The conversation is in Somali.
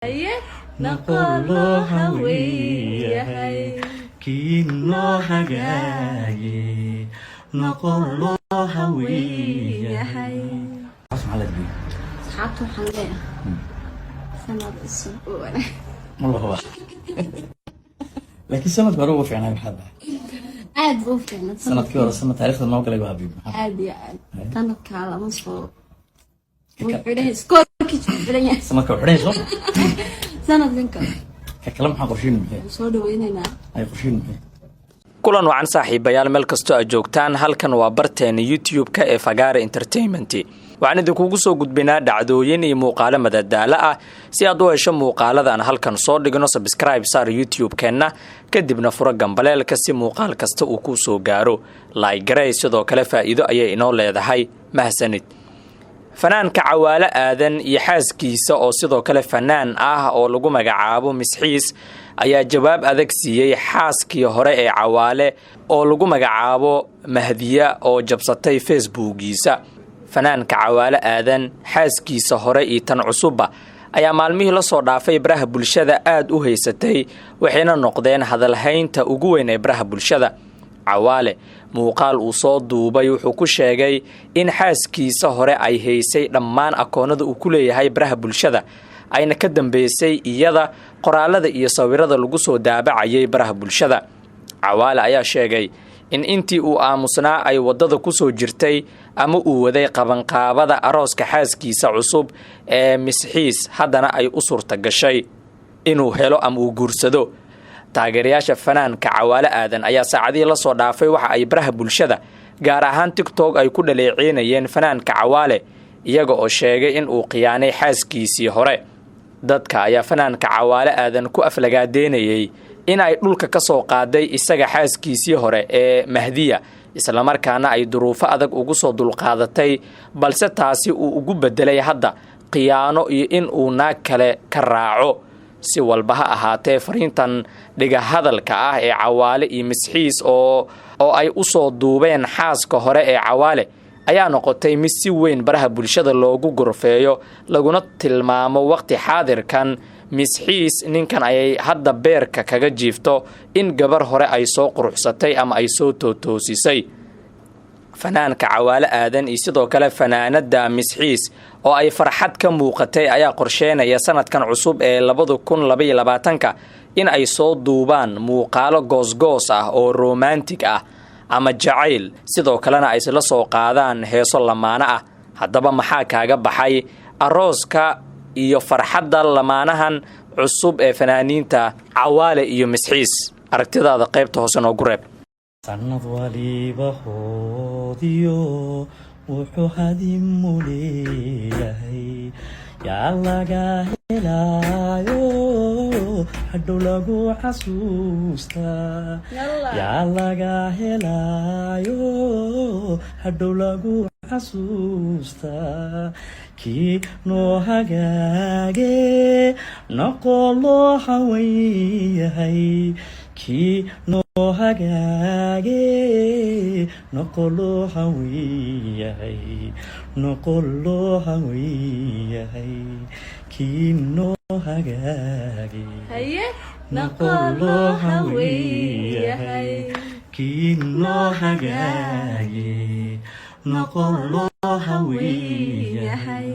Haye noqolo hawiyahay kiino hagaage noqolo hawiyahay asxaabtu waxaan leeyahay sanad cusub والله لكن سنة بروح في عناية حدا عاد بوفي سنة كيورا سنة تاريخ الموقع اللي حبيبي عادي كانت كعلى مصر وحده سكور كيف سنة كوحدين صح سنة ذنكر كلام حق قرشين محي soo dhaweynayna ay qursheen maxay kulan wacan saaxiibayaal meel kastoo aad joogtaan halkan waa barteena YouTube-ka ee Fagare Entertainment waxaan idinkugu soo gudbinaa dhacdooyin iyo muuqaalo madadaalo ah si aad u hesho muuqaaladan halkan soo dhigno subscribe saar YouTube-keena kadibna furo gambaleelka si muuqaal kasta uu ku soo gaaro like garay sidoo kale faa'iido ayay inoo leedahay mahsanid fanaanka Cawaale Aadan iyo xaaskiisa oo sidoo kale fanaan ah oo lagu magacaabo Misxiis ayaa jawaab adag siiyay xaaskii hore ee Cawaale oo lagu magacaabo Mahdiya oo jabsatay Facebook-giisa fanaanka Cawaale Aadan xaaskiisa hore iyo tan cusubba ayaa maalmihii la soo dhaafay baraha bulshada aad u haysatay waxayna noqdeen hadalhaynta ugu weyn ee baraha bulshada Cawaale muuqaal uu soo duubay wuxuu ku sheegay in xaaskiisa hore ay haysay dhammaan akoonada uu ku leeyahay baraha bulshada ayna ka dambeysay iyada qoraalada iyo sawirada lagu soo daabacayay baraha bulshada Cawaale ayaa sheegay in intii uu aamusnaa ay wadada ku soo jirtay ama uu waday qabanqaabada arooska xaaskiisa cusub ee Misxiis haddana ay u suurta gashay inuu helo ama uu guursado taageerayaasha fanaanka Cawaale Aadan ayaa saacadii la soo dhaafay waxa ay baraha bulshada gaar ahaan TikTok ay ku dhaleeceynayeen fanaanka Cawaale iyaga oo sheegay in uu qiyaanay xaaskiisii hore dadka ayaa fanaanka Cawaale Aadan ku aflagaadeynayay in ay dhulka ka soo qaaday isaga xaaskiisii hore ee Mahdiya isla markaana ay duruufo adag ugu soo dulqaadatay balse taasi uu ugu bedelay hadda qiyaano iyo in uu naag kale ka raaco si walba ha ahaatee fariintan dhiga hadalka ah ee Cawaale iyo Misxiis oo ay u soo duubeen xaaska hore ee Cawaale ayaa noqotay mid si weyn baraha bulshada loogu gorfeeyo laguna tilmaamo waqti xaadirkan Misxiis ninkan ay hadda beerka kaga jiifto in gabar hore ay soo quruxsatay ama ay soo toosisay fanaanka Cawaale Aadan iyo sidoo kale fanaanada Misxiis oo ay farxad ka muuqatay ayaa qorsheynaya sanadkan cusub ee 2022 in ay soo duubaan muuqaalo goosgoos ah oo romantic ah ama jacayl sidoo kalena ay isla soo qaadaan heeso lamaana ah haddaba maxaa kaaga baxay arooska iyo farxadda lamaanahan cusub ee fanaaniinta Cawaale iyo Misxiis aragtidaada qaybta hoose noogu reeb sanad waliba hoodiyo wuxuu hadimu leeyahay yaa laga helaayo hadhow lagu xasuustaa yaa laga helaayo hadhow lagu xasuustaa kii noo hagaage noqolo hawiyahay kii noo hagaage noqolo hawiyahay noqolo hawiyahay kii noo hagaage haye noqolo hawiyahay kii noo hagaage noqolo hawiyahay